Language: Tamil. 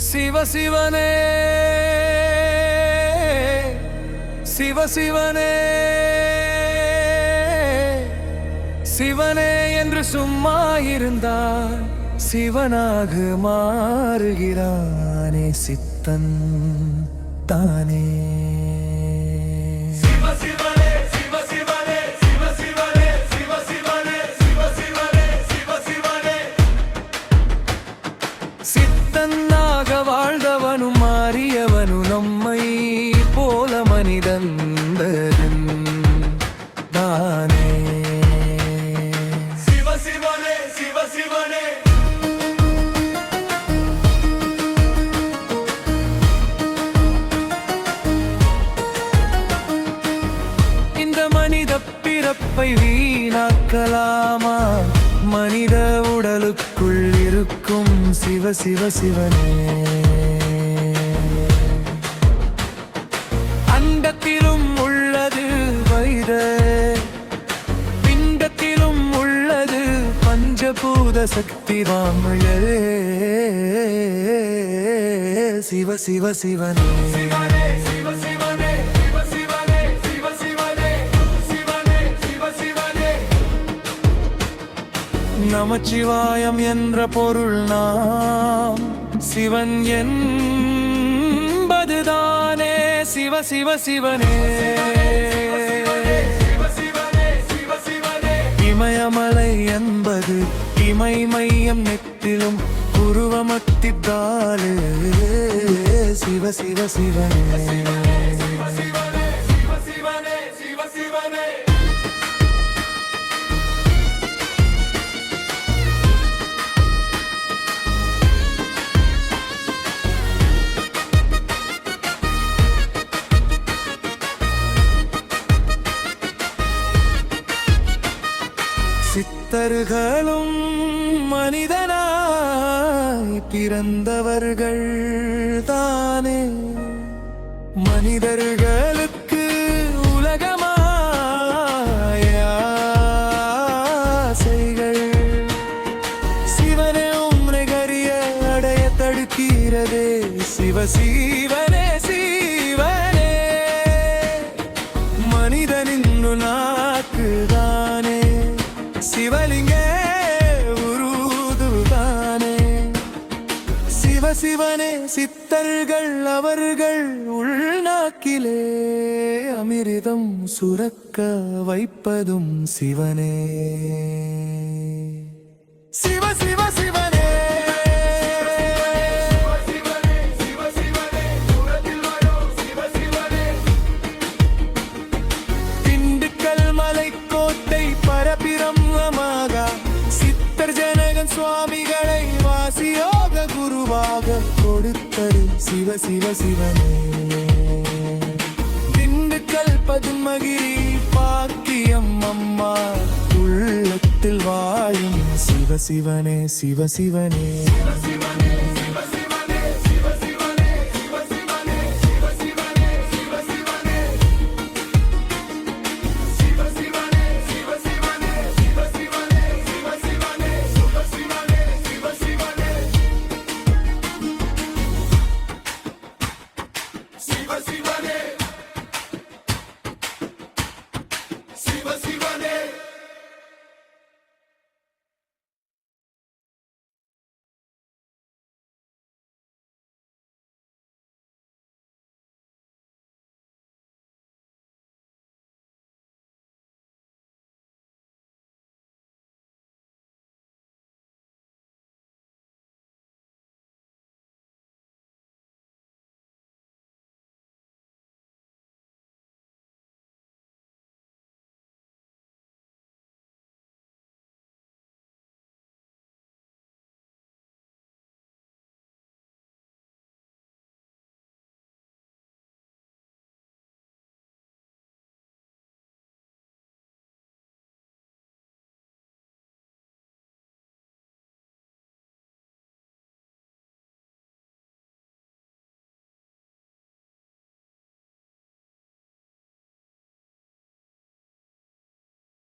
சிவ சிவனே சிவ சிவனே சிவனே என்று சும்மா இருந்தால் சிவனாக மாறுகிறானே சித்தன் தானே. சித்தனாக வாழ்ந்தவனும் மாறியவனும் நம்மை போல மனிதன் தானே. சிவ சிவனே சிவ சிவனே இந்த மனித பிறப்பை வீணாக்கலாமா? மனித உடலுக்குள் இருக்கும் சிவ சிவ சிவனே. அண்டத்திலும் உள்ளது வைர, பிண்டத்திலும் உள்ளது பஞ்சபூத சக்தி ராமயரே. சிவ சிவ சிவனே நமச்சிவாயம் என்ற பொருள் நாம் சிவன் என்பதுதானே. சிவ சிவ சிவனே இமயமலை என்பது இமை மையம் நெத்திலும் உருவமத்தித்தாலே. சிவ சிவ சிவனே சித்தர்களும் மனிதனாய் பிறந்தவர்கள் தானே. மனிதர்களுக்கு உலகமாய் ஆசைகள் சிவனே உம்மை கரிய அடைய தடுக்கிறதே. சிவ சிவனே சிவனே மனிதனின் நாக்குதானே சிவலிங்கே உருதுதானே. சிவ சிவனே சித்தர்கள் அவர்கள் உள்நாக்கிலே அமிர்தம் சுரக்க வைப்பதும் சிவனே. சிவ சிவ சிவனே சுவாமிகளை வாசியோக குருவாக கொடுத்தது சிவ சிவ சிவனே. திண்டுக்கல் பதுமகிரி பாக்கியம் அம்மா உள்ளத்தில் வாழும் சிவ சிவனே சிவ சிவனே.